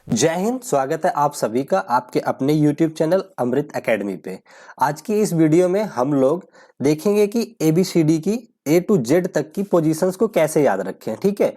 जय हिंद। स्वागत है आप सभी का आपके अपने YouTube चैनल अमृत एकेडमी पे। आज की इस वीडियो में हम लोग देखेंगे कि ABCD की A to Z तक की पोजीशंस को कैसे याद रखें। ठीक है,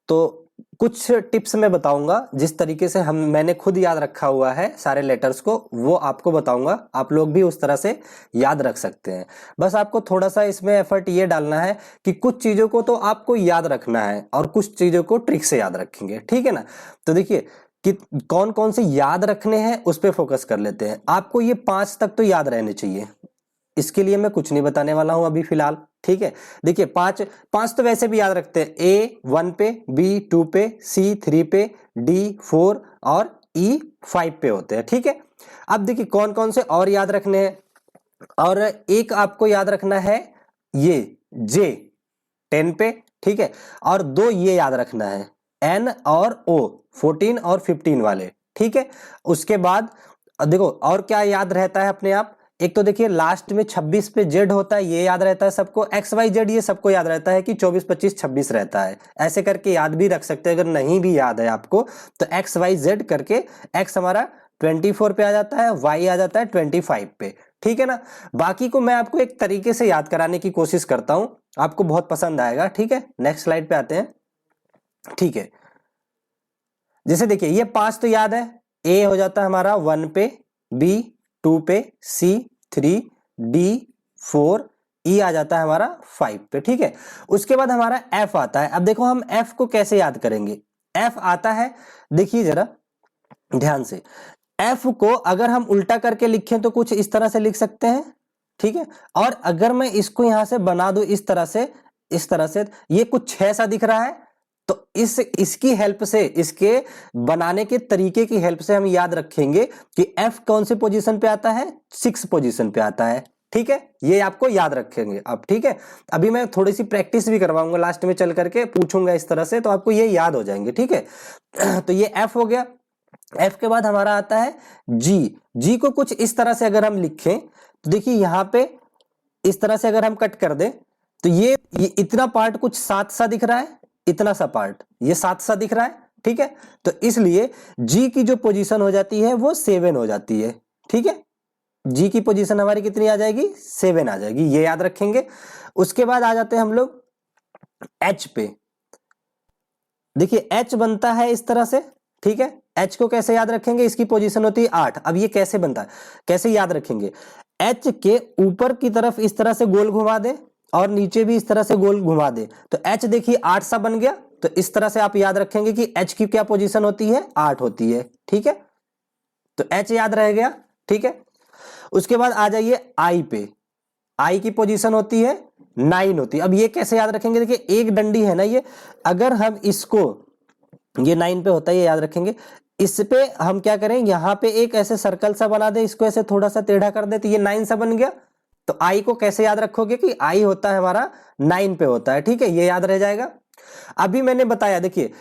तो कुछ टिप्स मैं बताऊंगा जिस तरीके से मैंने खुद याद रखा हुआ है सारे लेटर्स को, वो आपको बताऊंगा। आप लोग भी उस तरह से याद रख सकते हैं। बस आपको थोड़ा सा इसमें एफर्ट ये डालना है कि कुछ चीजों को तो आपको याद रखना है और कुछ चीजों को ट्रिक से याद रखेंगे। ठीक है ना। तो देखिए कि कौन कौन से याद रखने हैं उस पर फोकस कर लेते हैं। आपको ये 5 तक तो याद रहने चाहिए, इसके लिए मैं कुछ नहीं बताने वाला हूं अभी फिलहाल। ठीक है, देखिए पांच पांच तो वैसे भी याद रखते हैं। A 1 पे, B 2 पे, C 3 पे, D 4 और E 5 पे होते हैं। ठीक है, अब देखिए कौन कौन से और याद रखने हैं। और एक आपको याद रखना है ये J 10 पे। ठीक है, और दो ये याद रखना है N और O 14 और 15 वाले। ठीक है, उसके बाद देखो और क्या याद रहता है अपने आप। एक तो देखिए लास्ट में 26 पे Z होता है, ये याद रहता है सबको। XYZ ये सबको याद रहता है कि 24 25 26 रहता है। ऐसे करके याद भी रख सकते हैं। अगर नहीं भी याद है आपको तो XYZ करके X हमारा 24 पे आ जाता है, Y आ जाता है 25 पे। ठीक है ना। बाकी को मैं आपको एक तरीके से याद कराने की कोशिश करता हूं, आपको बहुत पसंद आएगा। ठीक है, नेक्स्ट स्लाइड पे आते हैं। ठीक है, जैसे देखिए ये 5 तो याद है। A हो जाता है हमारा 1 पे, B 2 पे, C 3, D 4, E आ जाता है हमारा 5 पे। ठीक है, उसके बाद हमारा F आता है। अब देखो हम F को कैसे याद करेंगे। F आता है, देखिए जरा ध्यान से। F को अगर हम उल्टा करके लिखें तो कुछ इस तरह से लिख सकते हैं। ठीक है, और अगर मैं इसको यहां से बना दूं इस तरह से, ये कुछ 6 सा दिख रहा है। तो इसकी हेल्प से, इसके बनाने के तरीके की हेल्प से हम याद रखेंगे कि F कौन सी पोजीशन पे आता है, 6 पोजीशन पे आता है। ठीक है, ये आपको याद रखेंगे अब। ठीक है, अभी मैं थोड़ी सी प्रैक्टिस भी करवाऊंगा, लास्ट में चल करके पूछूंगा इस तरह से, तो आपको ये याद हो जाएंगे। ठीक है, तो ये F हो गया। F के बाद हमारा आता है G को कुछ इस तरह से अगर हम लिखें तो देखिए यहां पे इस तरह से अगर हम कट कर दें तो ये इतना पार्ट कुछ 7 सा दिख रहा है, इतना सा पार्ट ये 7 सा दिख रहा है। ठीक है, तो इसलिए G की जो पोजीशन हो जाती है वो 7 हो जाती है। ठीक है, G की पोजीशन हमारी कितनी आ जाएगी, 7 आ जाएगी, ये याद रखेंगे। उसके बाद आ जाते हैं हम लोग H पे। देखिए H बनता है इस तरह से। ठीक है, H को कैसे याद रखेंगे, इसकी पोजीशन होती है 8। अब ये कैसे बनता है, कैसे याद रखेंगे। H के ऊपर की तरफ इस तरह से गोल घुमा दे और नीचे भी इस तरह से गोल घुमा दे तो H देखिए 8 सा बन गया। तो इस तरह से आप याद रखेंगे कि H की क्या पोजीशन होती है, 8 होती है। ठीक है, तो H याद रह गया। ठीक है, उसके बाद आ जाइए I पे। I की पोजीशन होती है 9 होती है। अब ये कैसे याद रखेंगे, देखिए एक डंडी है ना ये, अगर हम इसको, ये 9 पे होता है, ये याद रखेंगे। इस पे हम क्या करें, यहां पे एक ऐसे सर्कल सा बना दे, इसको ऐसे थोड़ा सा टेढ़ा कर दे तो ये 9 सा बन गया। तो आई को कैसे याद रखोगे कि आई होता है हमारा 9 पे होता है। ठीक है, ये याद रह जाएगा। अभी मैंने बताया देखिए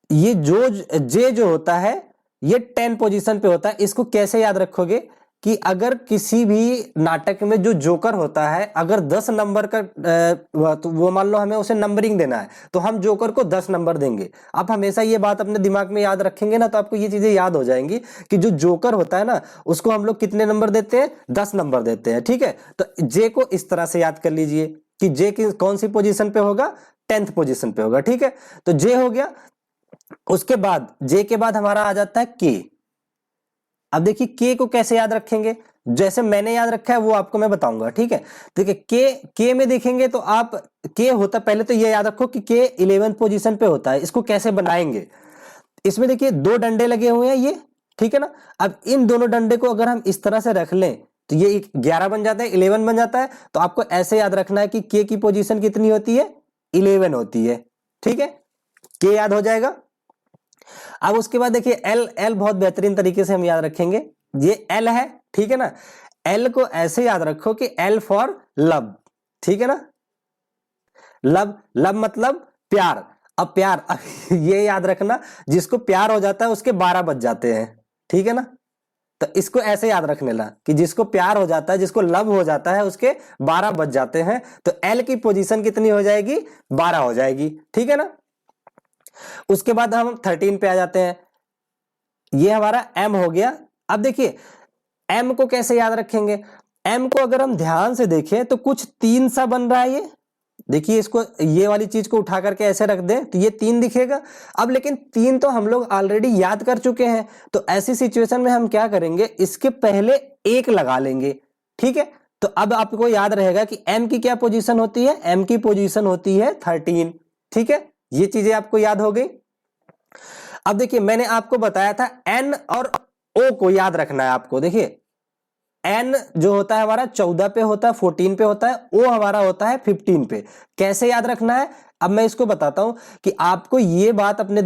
ये जो जे जो होता है ये 10 पोजीशन पे होता है। इसको कैसे याद रखोगे कि अगर किसी भी नाटक में जो जोकर होता है अगर 10 नंबर का तो वो मान लो हमें उसे नंबरिंग देना है तो हम जोकर को 10 नंबर देंगे। आप हमेशा ये बात अपने दिमाग में याद रखेंगे ना तो आपको ये चीजें याद हो जाएंगी कि जो जोकर होता है ना उसको हम लोग कितने नंबर देते हैं, 10 नंबर देते हैं। ठीक है, तो जे को इस तरह से याद कर लीजिए कि जे की कौन सी पोजीशन पे होगा, 10th पोजीशन पे होगा। ठीक है, तो जे हो गया। उसके बाद जे के बाद हमारा आ जाता है के। अब देखिए के को कैसे याद रखेंगे, जैसे मैंने याद रखा है वो आपको मैं बताऊंगा। ठीक है, देखिए के में देखेंगे तो आप के होता, पहले तो ये याद रखो कि के 11th पोजीशन पे होता है। इसको कैसे बनाएंगे, इसमें देखिए 2 डंडे लगे हुए हैं ये। ठीक है ना, अब इन दोनों डंडे को अगर हम इस तरह से रख लें तो ये 11 बन जाता है, 11 बन जाता है। तो आपको ऐसे याद रखना है कि के की पोजीशन कितनी होती है, 11 होती है। ठीक है, के याद हो जाएगा। अब उसके बाद देखिए एल, एल बहुत बेहतरीन तरीके से हम याद रखेंगे। ये एल है, ठीक है ना। एल को ऐसे याद रखो कि एल फॉर लव। ठीक है ना, लव, लव मतलब प्यार। अब प्यार ये याद रखना, जिसको प्यार हो जाता है उसके 12 बज जाते हैं। ठीक है ना, तो इसको ऐसे याद रखने ला कि जिसको प्यार हो जाता है, जिसको लव हो जाता है उसके 12 बज जाते हैं। तो एल की पोजीशन कितनी हो जाएगी, 12 हो जाएगी। ठीक है ना, उसके बाद हम 13 पे आ जाते हैं। ये हमारा m हो गया। अब देखिए m को कैसे याद रखेंगे, m को अगर हम ध्यान से देखें तो कुछ 3 सा बन रहा है ये, देखिए इसको, ये वाली चीज को उठा करके ऐसे रख दें तो ये 3 दिखेगा। अब लेकिन 3 तो हम लोग ऑलरेडी याद कर चुके हैं, तो ऐसी सिचुएशन में हम क्या करेंगे, इसके पहले 1 लगा लेंगे, ठीक है। तो अब आपको याद रहेगा कि m की क्या पोजीशन होती है, m की पोजीशन होती है 13, ठीक है। ये चीजें आपको याद हो गई। अब देखिए मैंने आपको बताया था n और o को याद रखना है आपको। देखिए n जो होता है हमारा 14 पे होता है, 14 पे होता है, o हमारा होता है 15 पे। कैसे याद रखना है, अब मैं इसको बताता हूं कि आपको ये बात अपने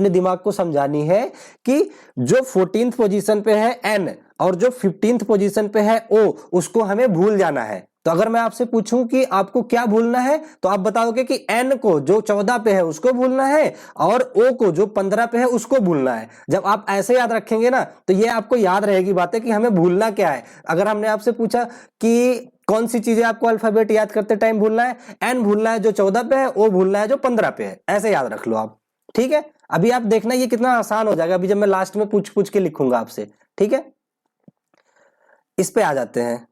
दिमाग को समझानी है कि जो 14th पोजीशन पे है n और जो 15th पोजीशन पे है o, उसको हमें भूल जाना है। तो अगर मैं आपसे पूछूं कि आपको क्या भूलना है, तो आप बताओगे कि n को जो 14 पे है उसको भूलना है और o को जो 15 पे है उसको भूलना है। जब आप ऐसे याद रखेंगे ना तो ये आपको याद रहेगी बातें कि हमें भूलना क्या है। अगर हमने आपसे पूछा कि कौन सी चीजें आपको अल्फाबेट याद करते टाइम भूलना है, n भूलना है जो 14 पे है, o भूलना है जो 15 पे है, ऐसे याद रख लो आप, ठीक है। अभी आप देखना ये कितना आसान हो जाएगा, अभी जब मैं लास्ट में पूछ पूछ के लिखूंगा आपसे, ठीक है। इस पे आ जाते हैं,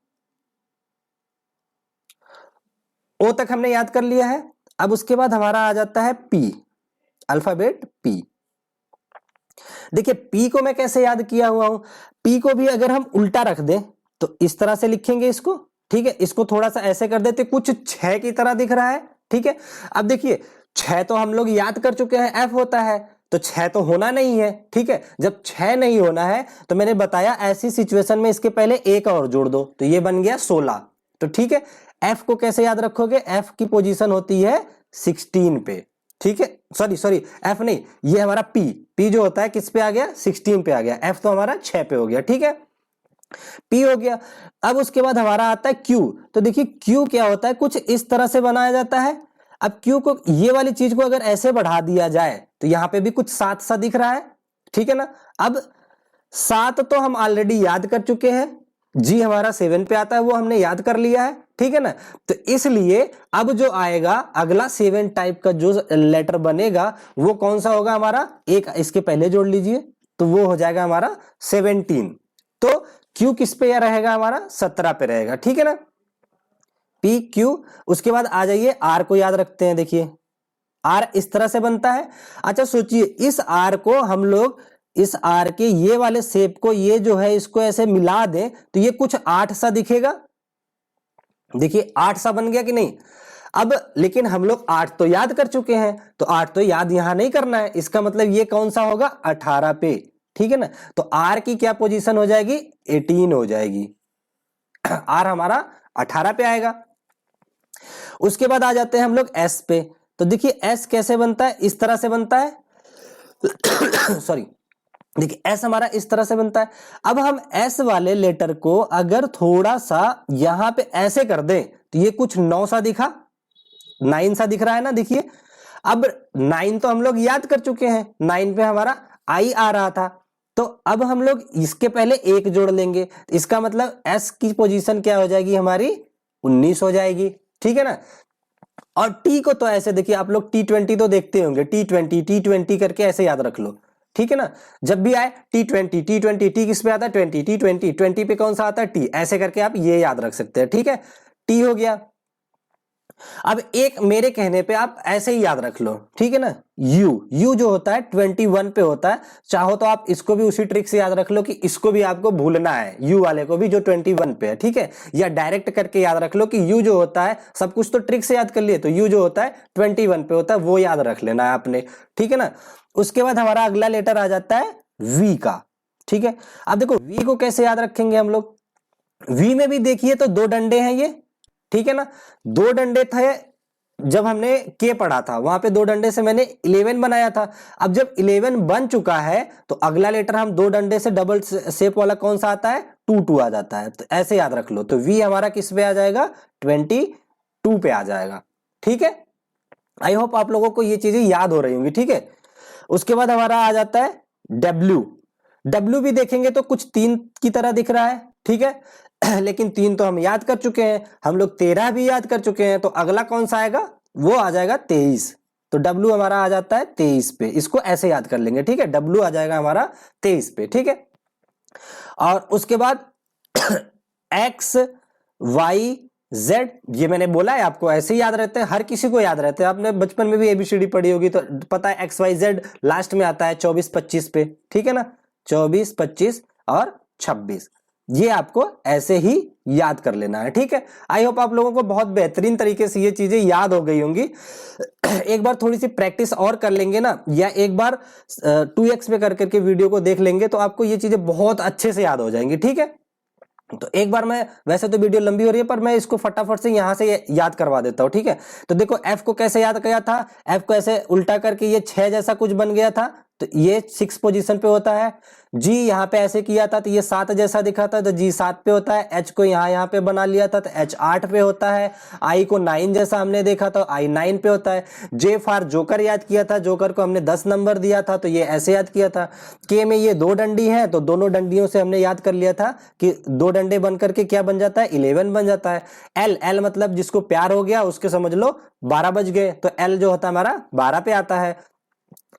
ओ तक हमने याद कर लिया है। अब उसके बाद हमारा आ जाता है पी, अल्फाबेट पी। देखिए पी को मैं कैसे याद किया हुआ हूं, पी को भी अगर हम उल्टा रख दें तो इस तरह से लिखेंगे इसको, ठीक है। इसको थोड़ा सा ऐसे कर देते, कुछ 6 की तरह दिख रहा है, ठीक है। अब देखिए 6 तो हम लोग याद कर चुके हैं, एफ होता है, तो 6 तो होना नहीं है, ठीक है। जब 6 नहीं होना है तो मैंने बताया ऐसी सिचुएशन में इसके पहले 1 और जोड़ दो तो ये बन गया 16, तो ठीक है। एफ को कैसे याद रखोगे, एफ की पोजीशन होती है 16 पे, ठीक है। सॉरी एफ नहीं, ये हमारा पी जो होता है किस पे आ गया, 16 पे आ गया, एफ तो हमारा 6 पे हो गया, ठीक है। पी हो गया। अब उसके बाद हमारा आता है क्यू। तो देखिए क्यू क्या होता है, कुछ इस तरह से बनाया जाता है। अब क्यू को, ये वाली चीज को अगर ऐसे बढ़ा दिया जाए तो यहां पे भी कुछ 7 सा दिख रहा है, ठीक है ना। अब 7 तो हम ऑलरेडी याद कर चुके हैं, जी हमारा 7 पे आता है, वो हमने याद कर लिया है, ठीक है ना। तो इसलिए अब जो आएगा अगला 7 टाइप का जो लेटर बनेगा वो कौन सा होगा हमारा, एक इसके पहले जोड़ लीजिए तो वो हो जाएगा हमारा 17। तो क्यू किस पे रहेगा हमारा, 17 पे रहेगा, ठीक है ना। P Q. उसके बाद आ जाइए आर को याद रखते हैं। देखिए आर इस तरह से बनता है। अच्छा सोचिए इस आर को हम लोग, इस आर के ये वाले शेप को, ये जो है इसको ऐसे मिला दें तो ये कुछ 8 सा दिखेगा। देखिए 8 सा बन गया कि नहीं। अब लेकिन हम लोग 8 तो याद कर चुके हैं, तो 8 तो याद यहां नहीं करना है, इसका मतलब ये कौन सा होगा, 18 पे, ठीक है ना। तो आर की क्या पोजीशन हो जाएगी, 18 हो जाएगी, आर हमारा 18 पे आएगा। उसके बाद आ जाते हैं हम लोग एस पे। तो देखिए एस कैसे बनता है, इस तरह से बनता है सॉरी, देखिए एस हमारा इस तरह से बनता है। अब हम एस वाले लेटर को अगर थोड़ा सा यहां पे ऐसे कर दें तो ये कुछ 9 सा दिखा, 9 सा दिख रहा है ना। देखिए अब 9 तो हम लोग याद कर चुके हैं, 9 पे हमारा आई आ रहा था, तो अब हम लोग इसके पहले 1 जोड़ लेंगे, इसका मतलब एस की पोजीशन क्या हो जाएगी हमारी, 19 हो जाएगी, ठीक है ना। और टी को तो ऐसे देखिए, आप लोग T20 तो देखते होंगे, T20 करके ऐसे याद रख लो, ठीक है ना। जब भी आए T20 टी किस पे आता है, 20 पे कौन सा आता है, टी, ऐसे करके आप ये याद रख सकते हैं, ठीक है। टी हो गया। अब एक मेरे कहने पे आप ऐसे ही याद रख लो, ठीक है ना। यू जो होता है 21 पे होता है, चाहो तो आप इसको भी उसी ट्रिक से याद रख लो कि इसको भी आपको भूलना है, यू वाले को भी जो 21 पे है, ठीक है। या डायरेक्ट करके याद रख लो कि यू जो होता है, सब कुछ तो ट्रिक से याद कर लिए, तो यू जो होता है 21 पे होता है, वो याद रख लेना है आपने, ठीक है ना। उसके बाद हमारा अगला लेटर आ जाता है वी का, ठीक है। अब देखो वी को कैसे याद रखेंगे हम लोग, वी में भी देखिए तो 2 डंडे हैं ये, ठीक है ना। 2 डंडे थे, जब हमने के पढ़ा था वहां पे 2 डंडे से मैंने 11 बनाया था। अब जब 11 बन चुका है तो अगला लेटर हम 2 डंडे से डबल शेप वाला कौन सा आता है, 2 आ जाता है, तो ऐसे याद रख लो। तो वी हमारा किस पे आ जाएगा, 22 पे आ जाएगा, ठीक है। आई होप आप लोगों को ये चीजें याद हो रही होंगी, ठीक है। उसके बाद हमारा आ जाता है डब्ल्यू भी देखेंगे तो कुछ 3 की तरह दिख रहा है, ठीक है। लेकिन 3 तो हम याद कर चुके हैं, हम लोग 13 भी याद कर चुके हैं, तो अगला कौन सा आएगा, वो आ जाएगा 23, तो W हमारा आ जाता है 23 पे, इसको ऐसे याद कर लेंगे, ठीक है। W आ जाएगा हमारा 23 पे, ठीक है। और उसके बाद X Y Z, ये मैंने बोला है आपको, ऐसे ही याद रहते हैं, हर किसी को याद रहते हैं। आपने बचपन में भी ABCD पढ़ी होगी तो पता है X Y Z लास्ट में आता है 24 25 पे, ठीक है ना। 24 25 और 26, ये आपको ऐसे ही याद कर लेना है, ठीक है। आई होप आप लोगों को बहुत बेहतरीन तरीके से ये चीजें याद हो गई होंगी। एक बार थोड़ी सी प्रैक्टिस और कर लेंगे ना, या एक बार 2x पे कर करके वीडियो को देख लेंगे तो आपको ये चीजें बहुत अच्छे से याद हो जाएंगी, ठीक है। तो एक बार मैं, वैसे तो वीडियो लंबी हो रही है पर मैं इसको फटाफट से यहां से याद करवा देता हूं, ठीक है। तो देखो f को कैसे याद किया था, f को ऐसे उल्टा करके ये 6 जैसा कुछ बन गया था, तो ये 6 पोजीशन पे होता है। g यहाँ पे ऐसे किया था तो ये 7 जैसा दिखा था, तो g 7 पे होता है। h को यहाँ पे बना लिया था तो h 8 पे होता है। i को 9 जैसा हमने देखा तो i 9 पे होता है। j फॉर जोकर याद किया था, जोकर को हमने 10 नंबर दिया था तो ये ऐसे याद किया था। k में ये 2 डंडी है तो दोनों डंडियों से हमने याद कर लिया था कि 2 डंडे बन करके क्या बन जाता है, 11 बन जाता है। l मतलब जिसको प्यार हो गया उसके समझ लो 12 बज गए, तो l जो होता है हमारा 12 पे आता है।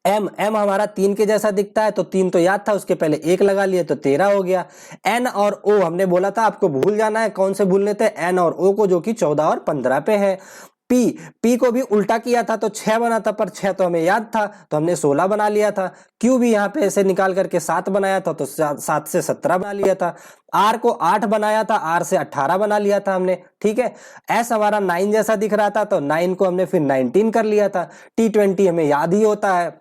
m हमारा 3 के जैसा दिखता है तो 3 तो याद था, उसके पहले 1 लगा लिए तो 13 हो गया। n और o हमने बोला था आपको भूल जाना है, कौन से भूलने थे, n और o को, जो कि 14 और 15 पे है। p को भी उल्टा किया था तो 6 बना था, पर 6 तो हमें याद था तो हमने 16 बना लिया था। q भी यहाँ पे ऐसे निकाल करके 7 बनाया था तो 7 से 17 बना लिया था। r को 8 बनाया था, r से 18 बना लिया था हमने, ठीक है। s हमारा 9 जैसा दिख रहा था तो 9 को हमने फिर 19 कर लिया था। t20 हमें याद ही होता है।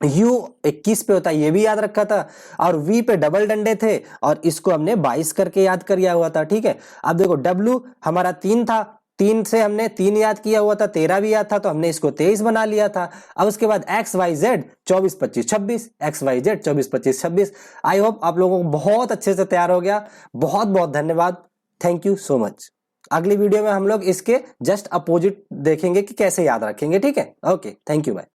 U 21 पे होता है, ये भी याद रखा था। और V पे डबल डंडे थे और इसको हमने 22 करके याद किया हुआ था, ठीक है। अब देखो W हमारा 3 था, 3 से हमने 3 याद किया हुआ था, 13 भी याद था तो हमने इसको 23 बना लिया था। अब उसके बाद X Y Z 24 25 26, X Y Z 24 25 26। I hope आप लोगों को बहुत अच्छे से तैयार हो गया। बहुत बहुत धन्यवाद, थैंक यू सो मच। अगली वीडियो में हम लोग इसके जस्ट अपोजिट देखेंगे कि कैसे याद रखेंगे, ठीक है। Okay, thank you, bye.